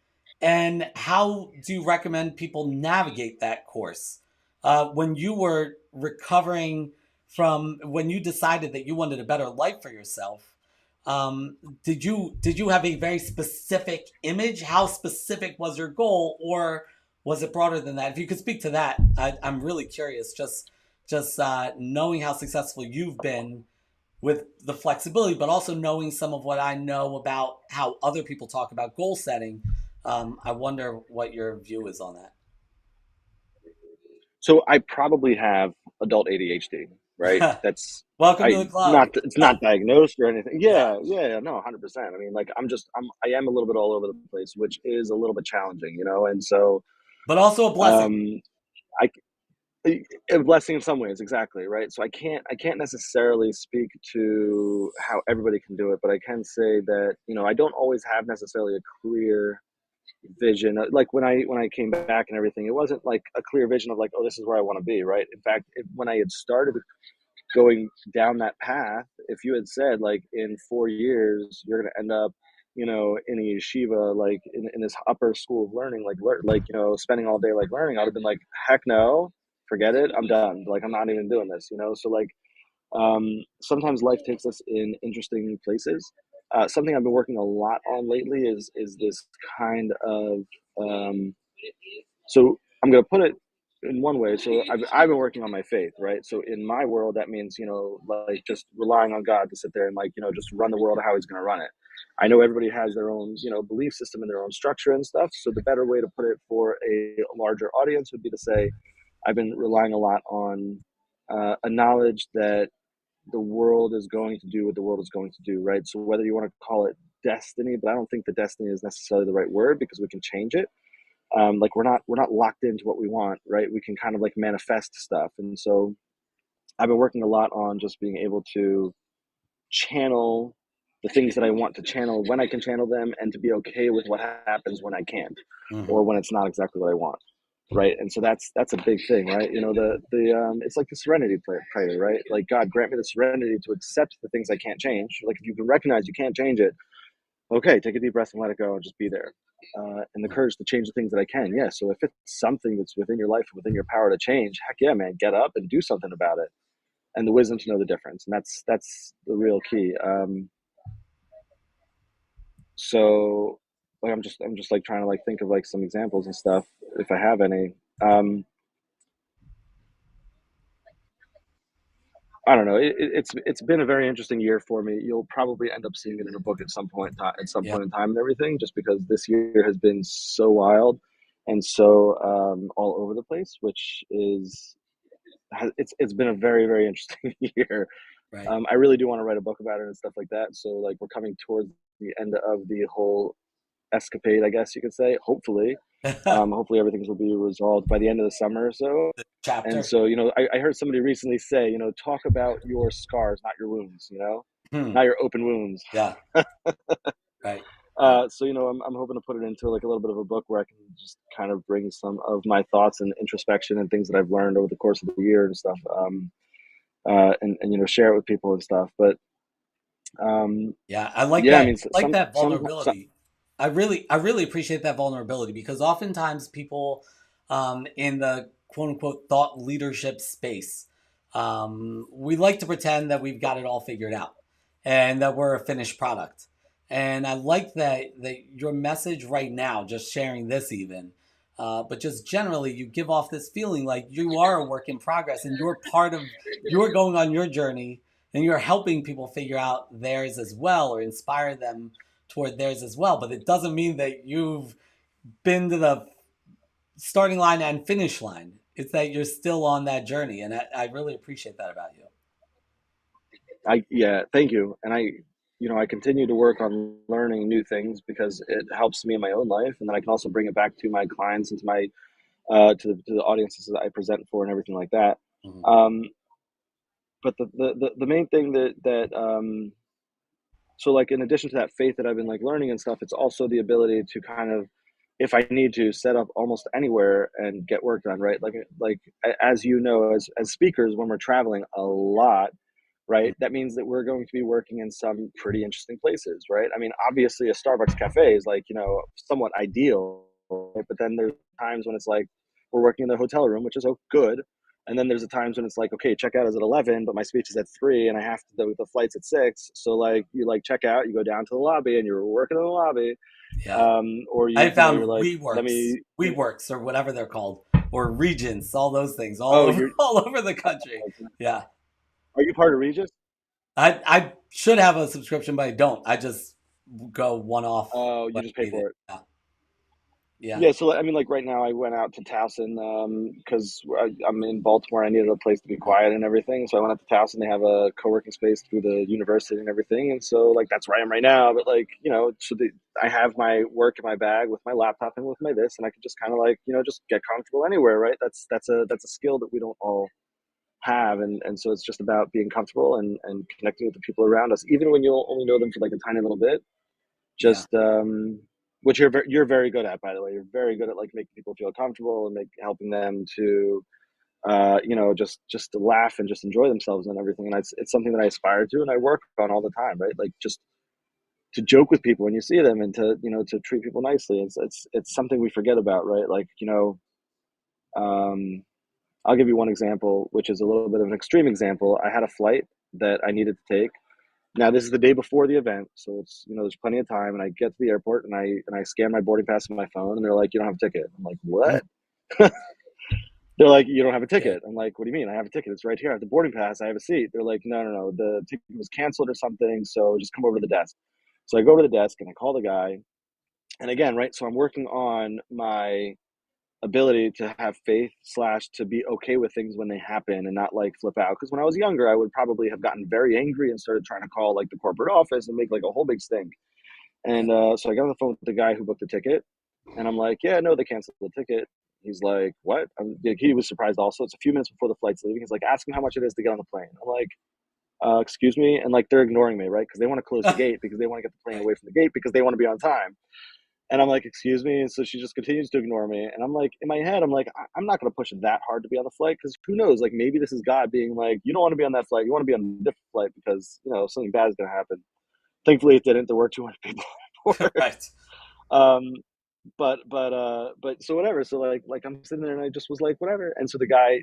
and how do you recommend people navigate that course? When you were recovering from, when you decided that you wanted a better life for yourself, um, did you have a very specific image? How specific was your goal, or was it broader than that? If you could speak to that, I'm really curious. Just knowing how successful you've been with the flexibility, but also knowing some of what I know about how other people talk about goal setting. I wonder what your view is on so I probably have adult ADHD, right? that. That's Welcome to I the club. not it's not diagnosed or anything. Yeah, Yeah, no, 100%. I mean, like I am a little bit all over the place, which is a little bit challenging, you know. And so but also a blessing. um I a blessing in some ways, exactly, right? So I can't necessarily speak to how everybody can do it, but I can say that, you know, I don't always have necessarily a clear vision. Like when I came back and everything, it wasn't like a clear vision of like, oh, this is where I want to be, right? In fact, when I had started going down that path, if you had said like in 4 years you're going to end up, you know, in a yeshiva, like in this upper school of learning, like, you know, spending all day like learning, I'd have been like, heck no, forget it, I'm done, like I'm not even doing this, you know. So like, sometimes life takes us in interesting places. Something I've been working a lot on lately is this kind of, um, so I'm going to put it in one way. So I've been working on my faith, right? So in my world, that means, you know, like just relying on God to sit there and like, you know, just run the world how he's going to run it. I know everybody has their own, you know, belief system and their own structure and stuff. So the better way to put it for a larger audience would be to say, I've been relying a lot on a knowledge that the world is going to do what the world is going to do, right? So whether you want to call it destiny, but I don't think the destiny is necessarily the right word because we can change it. Like we're not locked into what we want, right? We can kind of like manifest stuff. And so I've been working a lot on just being able to channel the things that I want to channel when I can channel them, and to be okay with what happens when I can't, Hmm. or when it's not exactly what I want, right? And so that's a big thing, right? You know, the it's like the serenity prayer, right? Like, God, grant me the serenity to accept the things I can't change. Like, if you can recognize you can't change it, okay, take a deep breath and let it go and just be there. And the courage to change the things that I can. Yeah. So if it's something that's within your life, within your power to change, heck yeah, man, get up and do something about it. And the wisdom to know the difference. And that's the real key. So like I'm just like trying to like think of like some examples and stuff if I have any. Um, I don't know. It's been a very interesting year for me. You'll probably end up seeing it in a book at some point at some Yeah, point in time and everything, just because this year has been so wild and so all over the place, which is it's been a very very interesting year. right. I really do want to write a book about it and stuff like that. So like we're coming towards the end of the whole escapade, I guess you could say. Hopefully, hopefully everything will be resolved by the end of the summer or so. And Chapter. so, you know, I heard somebody recently say, you know, talk about your scars, not your wounds, you know, Hmm. not your open wounds. Yeah, right. Right. So I'm hoping to put it into like a little bit of a book where I can just kind of bring some of my thoughts and introspection and things that I've learned over the course of the year and stuff, and share it with people and stuff. But Yeah, I like yeah, I that. mean, I like that some vulnerability. I really appreciate that vulnerability because oftentimes people in the quote unquote thought leadership space, we like to pretend that we've got it all figured out and that we're a finished product. And I like that your message right now, just sharing this even, but just generally, you give off this feeling like you are a work in progress and you're part of, you're going on your journey and you're helping people figure out theirs as well or inspire them toward theirs as well. But it doesn't mean that you've been to the starting line and finish line. It's that you're still on that journey. And I really appreciate that about you. yeah, thank you. And I continue to work on learning new things because it helps me in my own life, and then I can also bring it back to my clients and to my to the audiences that I present for and everything like that. Mhm. Um, but the main thing that so like in addition to that faith that I've been like learning and stuff, it's also the ability to kind of, if I need to, set up almost anywhere and get work done, right? Like as you know, as speakers, when we're traveling a lot, right, that means that we're going to be working in some pretty interesting places, right? I mean, obviously a Starbucks cafe is like, somewhat ideal, right? But then there's times when it's like we're working in the hotel room, which is good. And then there's the times when it's like, okay, checkout is at 11, but my speech is at 3 and I have to, the flight's at 6. So like you like check out, you go down to the lobby and you're working in the lobby. Yeah. Or I you're found like, let WeWorks, me, WeWorks or whatever they're called, or Regents, all those things all oh, over, you're, all over the country. Yeah. are you part of Regis? I should have a subscription, but I don't. I just go one off Oh, you when just I pay need it. for it. Yeah. Yeah. Yeah, so I mean, like right now, I went out to Towson because I'm in Baltimore. I needed a place to be quiet and everything, so I went out to Towson. They have a co-working space through the university and everything, and so like that's where I am right now. But like I have my work in my bag with my laptop and with my this, and I can just kind of like just get comfortable anywhere, right? That's a skill that we don't all have, and so it's just about being comfortable and connecting with the people around us, even when you only know them for like a tiny little bit, Yeah. just which you're very good at, by the way. You're very good at like making people feel comfortable and helping them to just to laugh and just enjoy themselves and everything. And it's something that I aspire to and I work on all the time, right? Like just to joke with people when you see them and to to treat people nicely. It's something we forget about, right? Like um I'll give you one example, which is a little bit of an extreme example. I had a flight that I needed to take. Now this is the day before the event, so it's there's plenty of time. And I get to the airport and I scan my boarding pass on my phone, and they're like, "You don't have a ticket." I'm like, Mm, "What?" They're like, "You don't have a okay. ticket." I'm like, "What do you mean? I have a ticket. It's right here. I have the boarding pass. I have a seat." They're like, "No, no, no. The ticket was canceled or something. So just come over to the desk." So I go to the desk and I call the guy. And again, right. So I'm working on my ability to have faith slash to be okay with things when they happen and not like flip out. Because when I was younger, I would probably have gotten very angry and started trying to call like the corporate office and make like a whole big stink. Yeah. And so I got on the phone with the guy who booked the ticket, and I'm like, "Yeah, no, they canceled the ticket." He's like, "What?" He was surprised also. It's a few minutes before the flight's leaving. He's like, "Ask him how much it is to get on the plane." I'm like, "Excuse me," and like they're ignoring me, right? Because they want to close the gate because they want to get the plane Right. away from the gate because they want to be on time. And I'm like, "Excuse me," and so she just continues to ignore me. And I'm like, in my head, I'm like, I'm not going to push it that hard to be on the flight because who knows? Like maybe this is God being like, "You don't want to be on that flight. You want to be on a different flight because something bad is going to happen." Thankfully, it didn't. There were 200 people on board. Right. Um, but so whatever. So like I'm sitting there and I just was like, whatever. And so the guy,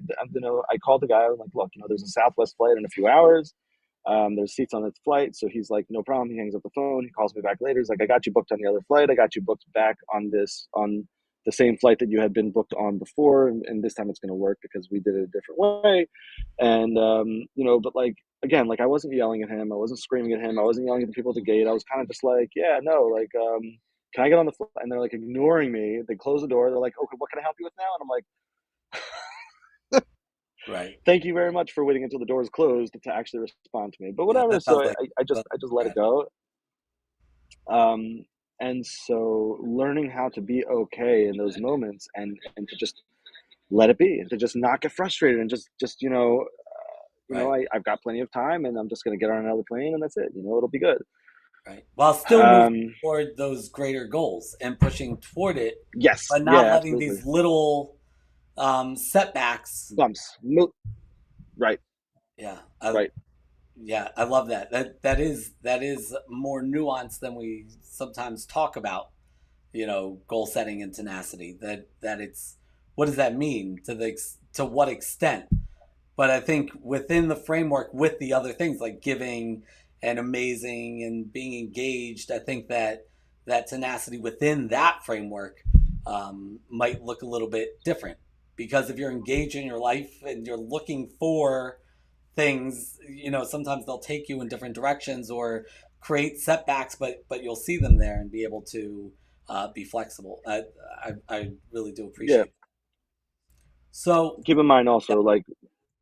I called the guy. I was like, look, there's a Southwest flight in a few hours. There's seats on the flight. So he's like, no problem. He hangs up the phone. He calls me back later. He's like, I got you booked on the other flight. I got you booked back on the same flight that you had been booked on before. And this time it's going to work because we did it a different way. And, but like, again, like I wasn't yelling at him. I wasn't screaming at him. I wasn't yelling at the people at the gate. I was kind of just like, yeah, no, like, can I get on the flight? And they're like ignoring me. They close the door. They're like, okay, what can I help you with now? And I'm like, Right. thank you very much for waiting until the doors closed to actually respond to me. But Yeah. whatever. That So sounds I, like, I I just that, I just let it right. go. And so learning how to be okay in those moments and to just let it be and to just not get frustrated and just Right. I've got plenty of time and I'm just gonna get on another plane and that's it. It'll be good. right? While still moving Um, toward those greater goals and pushing toward it, yes, but not yeah, letting absolutely. these little setbacks. Bumps. Right, Yeah, right. yeah, I love that. That is more nuanced than we sometimes talk about. Goal setting and tenacity. That it's what does that mean to what extent? But I think within the framework with the other things like giving and amazing and being engaged, I think that tenacity within that framework might look a little bit different because if you're engaged in your life and you're looking for things, sometimes they'll take you in different directions or create setbacks, but you'll see them there and be able to be flexible. I really do Yeah. appreciate that. So Keep in mind yeah, also, like,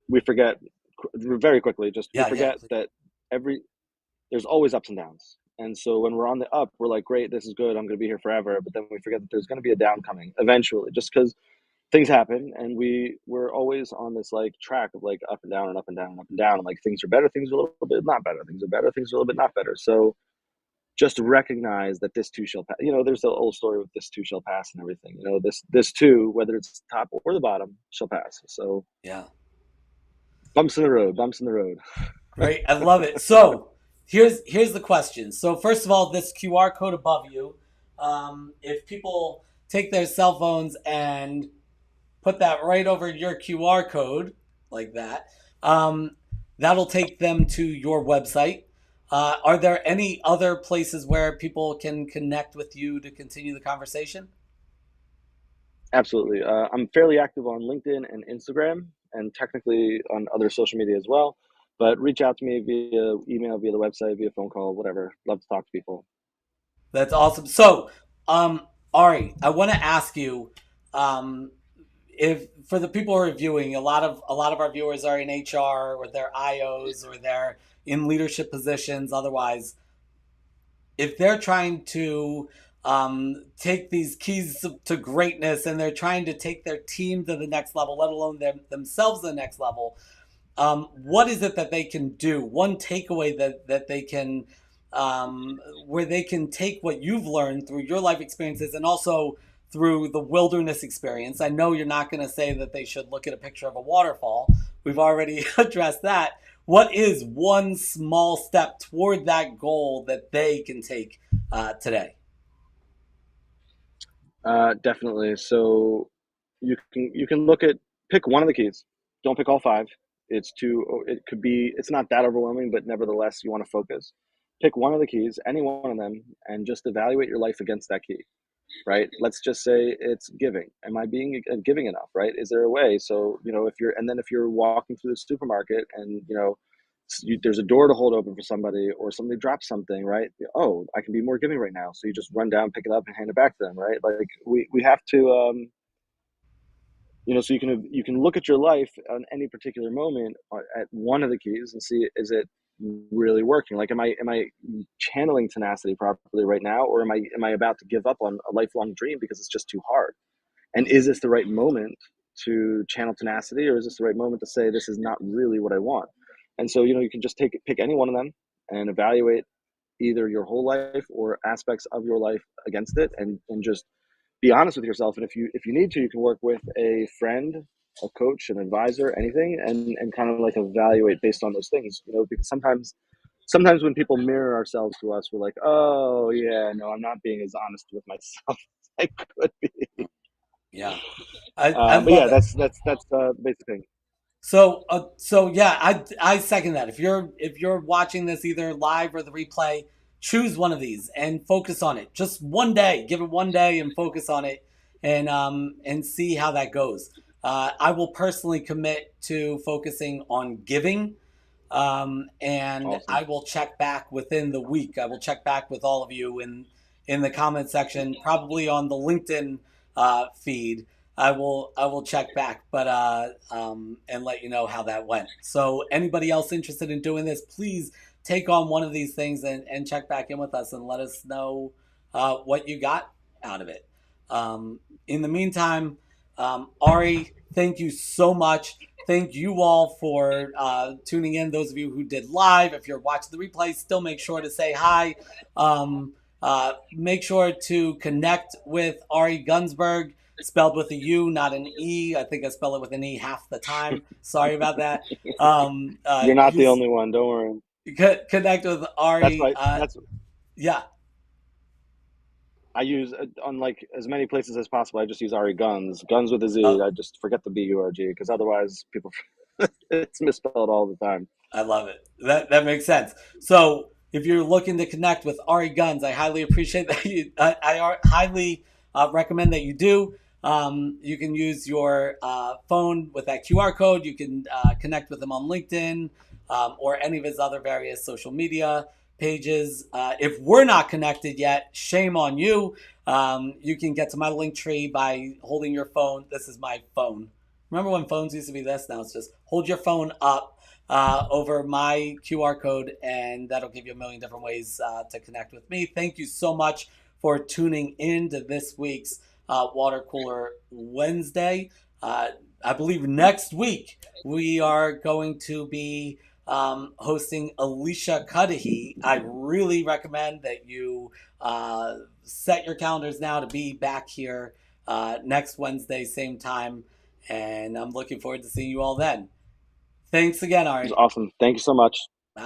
we forget very quickly, just we yeah, forget please. that every there's always ups and downs. And so when we're on the up, we're like, great, this is good. I'm going to be here forever. But then we forget that there's going to be a down coming eventually, just because things happen, and we're always on this like track of like up and down and up and down and up and down. And like things are better, things are a little bit not better, things are better, things are a little bit not better. So just recognize that this too shall pass. There's the old story with this too shall pass and everything. This too, whether it's the top or the bottom, shall pass. So Yeah. bumps in the road, bumps in the road. Great. I love it. So here's the question. So first of all, this QR code above you, if people take their cell phones and put that right over your QR code like that, that'll take them to your website. Are there any other places where people can connect with you to continue the conversation? Absolutely. I'm fairly active on LinkedIn and Instagram, and technically on other social media as well. But reach out to me via email, via the website, via phone call, whatever. Love to talk to people. That's awesome. So, Ari, I want to ask you, um, if for the people who are viewing, a lot of our viewers are in HR or they're IOs or they're in leadership positions. Otherwise, if they're trying to take these keys to greatness and they're trying to take their team to the next level, let alone themselves to the next level, what is it that they can do? One takeaway that they can, where they can take what you've learned through your life experiences and also through the wilderness experience. I know you're not going to say that they should look at a picture of a waterfall. We've already addressed that. What is one small step toward that goal that they can take today? Definitely. So you can look at pick one of the keys. Don't pick all five. It could be it's not that overwhelming, but nevertheless you want to focus. Pick one of the keys, any one of them, and just evaluate your life against that key. Right? Let's just say it's giving. Am I being giving enough? Right? Is there a way? So if you're walking through the supermarket and there's a door to hold open for somebody, or somebody drops something, right? Oh, I can be more giving right now. So you just run down, pick it up, and hand it back to them, right? Like we have to, so you can look at your life on any particular moment at one of the keys and see, is it really working? Like, am I channeling tenacity properly right now, or am I about to give up on a lifelong dream because it's just too hard? And is this the right moment to channel tenacity, or is this the right moment to say this is not really what I want? And so you can just pick any one of them and evaluate either your whole life or aspects of your life against it, and just be honest with yourself. And if you need to, you can work with a friend, a coach, an advisor, anything, and kind of like evaluate based on those things. Because sometimes when people mirror ourselves to us, we're like, oh yeah, no, I'm not being as honest with myself as I could be. Yeah, I But love yeah, that. that's the basic thing. So yeah, I second that. If you're watching this either live or the replay, choose one of these and focus on it. Just one day, give it one day and focus on it, and see how that goes. I will personally commit to focusing on giving, and Awesome. I will check back within the week. I will check back with all of you in the comment section, probably on the LinkedIn feed. I will check back, but and let you know how that went. So anybody else interested in doing this, please take on one of these things and check back in with us and let us know what you got out of it. In the meantime, Ari, thank you so much thank you all for tuning in. Those of you who did live, if you're watching the replay, still make sure to say hi. Make sure to connect with Ari Gunzberg, spelled with a U, not an E. I think I spell it with an E half the time. Sorry about that. You're not the He's only one. Don't worry. connect with That's Ari. why. That's Yeah, I use on like as many places as possible. I just use Ari Guns with a uh, Z. I just forget the BURG because otherwise people it's misspelled all the time. I love it. That makes sense. So if you're looking to connect with Ari Guns, I highly appreciate that. I highly recommend that you do. You can use your phone with that QR code. You can connect with him on LinkedIn or any of his other various social media pages. If we're not connected yet, shame on you. You can get to my link tree by holding your phone. This is my phone. Remember when phones used to be this? Now it's just hold your phone up over my QR code, and that'll give you a million different ways to connect with me. Thank you so much for tuning in to this week's Water Cooler Wednesday. I believe next week we are going to be hosting Alicia Cudahy. I really recommend that you set your calendars now to be back here next Wednesday, same time. And I'm looking forward to seeing you all then. Thanks again, It was Ari. awesome. Thank you so much. Bye.